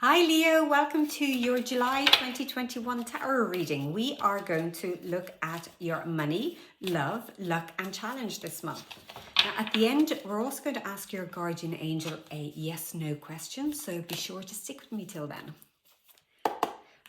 Hi Leo, welcome to your July 2021 tarot reading. We are going to look at your money, love, luck and challenge this month. Now at the end, we're also going to ask your guardian angel a yes/no question, so be sure to stick with me till then.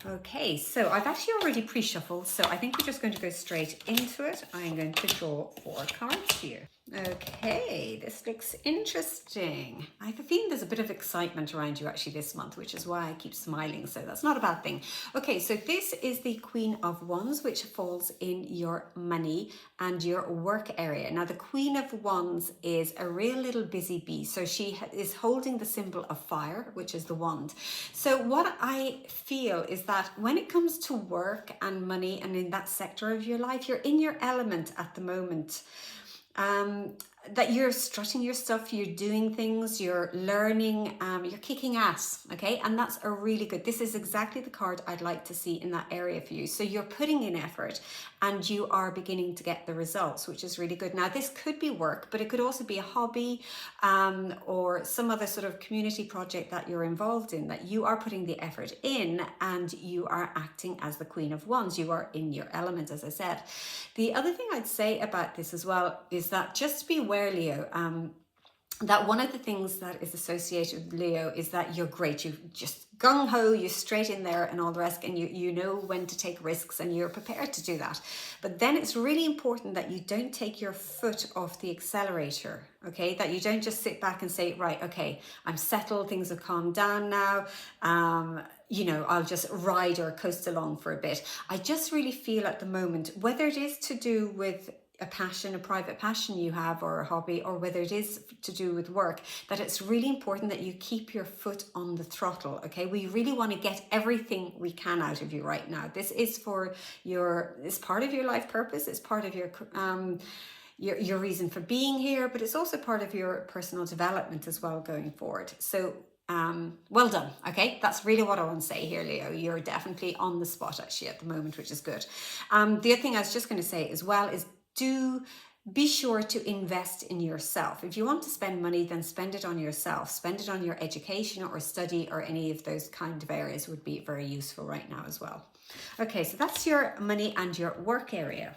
Okay, so I've actually already pre-shuffled, so I think we're just going to go straight into it. I'm going to draw 4 cards here. Okay, this looks interesting. I have a feeling there's a bit of excitement around you actually this month, which is why I keep smiling, so that's not a bad thing. Okay, so this is the Queen of Wands, which falls in your money and your work area. Now, the Queen of Wands is a real little busy bee, so she is holding the symbol of fire, which is the wand. So what I feel is that when it comes to work and money and in that sector of your life, you're in your element at the moment. That you're strutting your stuff, you're doing things, you're learning, you're kicking ass, okay? And that's a really good, this is exactly the card I'd like to see in that area for you. So you're putting in effort and you are beginning to get the results, which is really good. Now, this could be work, but it could also be a hobby or some other sort of community project that you're involved in, that you are putting the effort in and you are acting as the Queen of Wands. You are in your element, as I said. The other thing I'd say about this as well is that just be aware, Leo, that one of the things that is associated with Leo is that you're great. You just gung-ho, you're straight in there and all the rest, and you know when to take risks and you're prepared to do that. But then it's really important that you don't take your foot off the accelerator, okay? That you don't just sit back and say, right, okay, I'm settled, things have calmed down now. You know, I'll just ride or coast along for a bit. I just really feel at the moment, whether it is to do with a passion, a private passion you have or a hobby, or whether it is to do with work, that it's really important that you keep your foot on the throttle, okay? We really want to get everything we can out of you right now. This is for it's part of your life purpose, it's part of your reason for being here, but it's also part of your personal development as well going forward. So well done. Okay, that's really what I want to say here, Leo. You're definitely on the spot actually at the moment, which is good. The other thing I was just going to say as well is do be sure to invest in yourself. If you want to spend money, then spend it on yourself. Spend it on your education or study or any of those kind of areas would be very useful right now as well. Okay, so that's your money and your work area.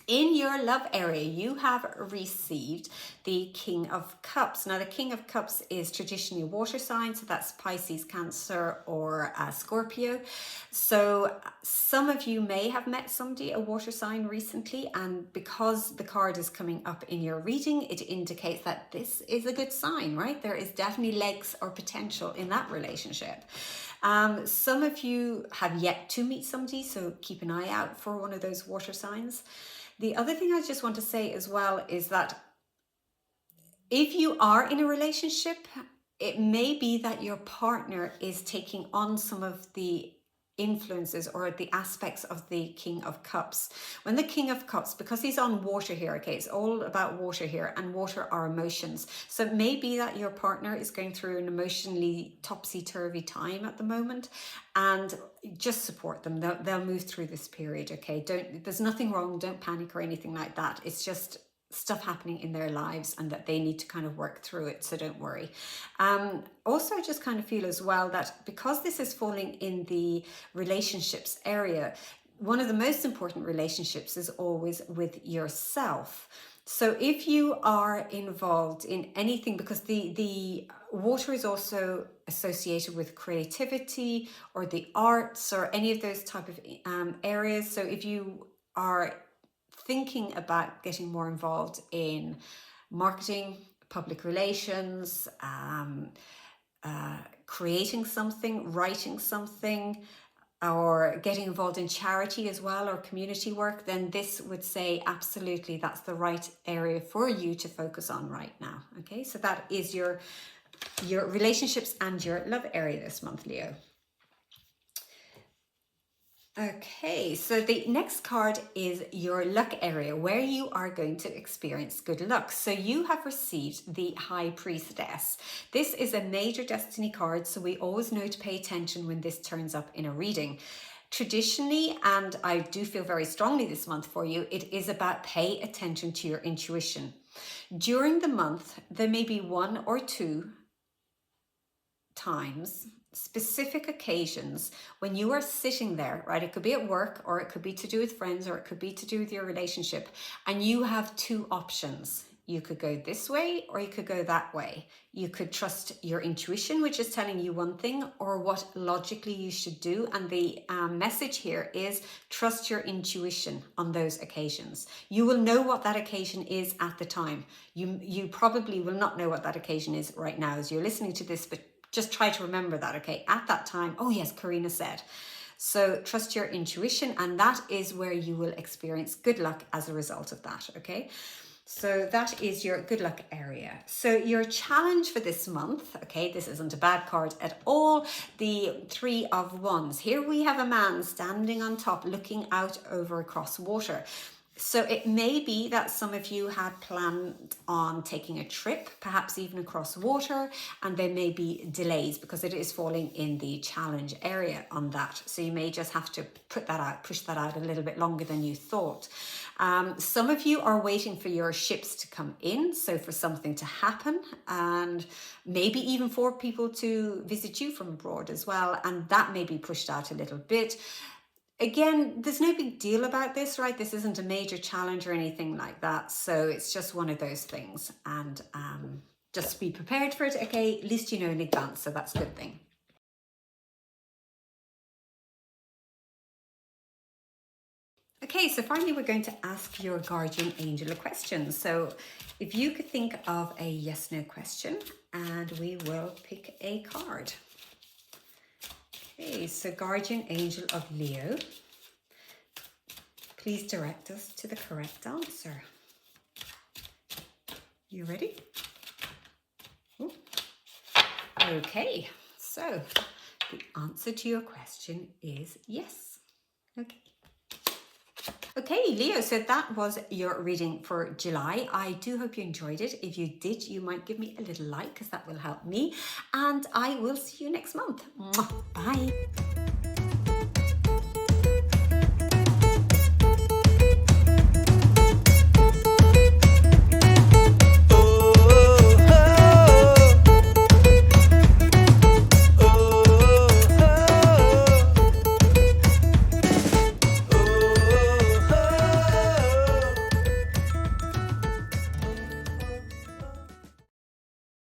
In your love area, you have received the King of Cups. Now, the King of Cups is traditionally a water sign, so that's Pisces, Cancer, or Scorpio. So some of you may have met somebody, a water sign, recently, and because the card is coming up in your reading, it indicates that this is a good sign, right? There is definitely legs or potential in that relationship. Some of you have yet to meet somebody, so keep an eye out for one of those water signs. The other thing I just want to say as well is that if you are in a relationship, it may be that your partner is taking on some of the influences or the aspects of the King of Cups. When the King of Cups, because he's on water here, okay, it's all about water here, and water are emotions. So it may be that your partner is going through an emotionally topsy-turvy time at the moment, and just support them. They'll move through this period, okay? There's nothing wrong, don't panic or anything like that. It's just stuff happening in their lives and that they need to kind of work through it, so don't worry. Also, I just kind of feel as well that because this is falling in the relationships area, one of the most important relationships is always with yourself. So if you are involved in anything, because the water is also associated with creativity or the arts or any of those type of areas. So if you are thinking about getting more involved in marketing, public relations, creating something, writing something, or getting involved in charity as well or community work, then this would say absolutely that's the right area for you to focus on right now. Okay, so that is your relationships and your love area this month, Leo. Okay, so the next card is your luck area, where you are going to experience good luck. So you have received the High Priestess. This is a major destiny card, so we always know to pay attention when this turns up in a reading. Traditionally, and I do feel very strongly this month for you, it is about pay attention to your intuition. During the month, there may be one or two times, specific occasions when you are sitting there, right? It could be at work, or it could be to do with friends, or it could be to do with your relationship, and you have two options. You could go this way, or you could go that way. You could trust your intuition, which is telling you one thing, or what logically you should do. And the message here is trust your intuition on those occasions. You will know what that occasion is at the time. You probably will not know what that occasion is right now as you're listening to this, but just try to remember that, okay? At that time, oh yes, Karina said. So trust your intuition, and that is where you will experience good luck as a result of that, okay? So that is your good luck area. So your challenge for this month, okay, this isn't a bad card at all. The 3 of Wands. Here we have a man standing on top looking out over across water. So it may be that some of you had planned on taking a trip, perhaps even across water, and there may be delays because it is falling in the challenge area on that. So you may just have to put that out, push that out a little bit longer than you thought. Some of you are waiting for your ships to come in, so for something to happen, and maybe even for people to visit you from abroad as well, and that may be pushed out a little bit. Again, there's no big deal about this, right? This isn't a major challenge or anything like that. So it's just one of those things. And just be prepared for it, okay? At least you know in advance, so that's a good thing. Okay, so finally we're going to ask your guardian angel a question. So if you could think of a yes/no question, and we will pick a card. Okay, so guardian angel of Leo, please direct us to the correct answer. You ready? Ooh. Okay, so the answer to your question is yes. Okay. Okay, Leo, so that was your reading for July. I do hope you enjoyed it. If you did, you might give me a little like because that will help me. And I will see you next month. Bye.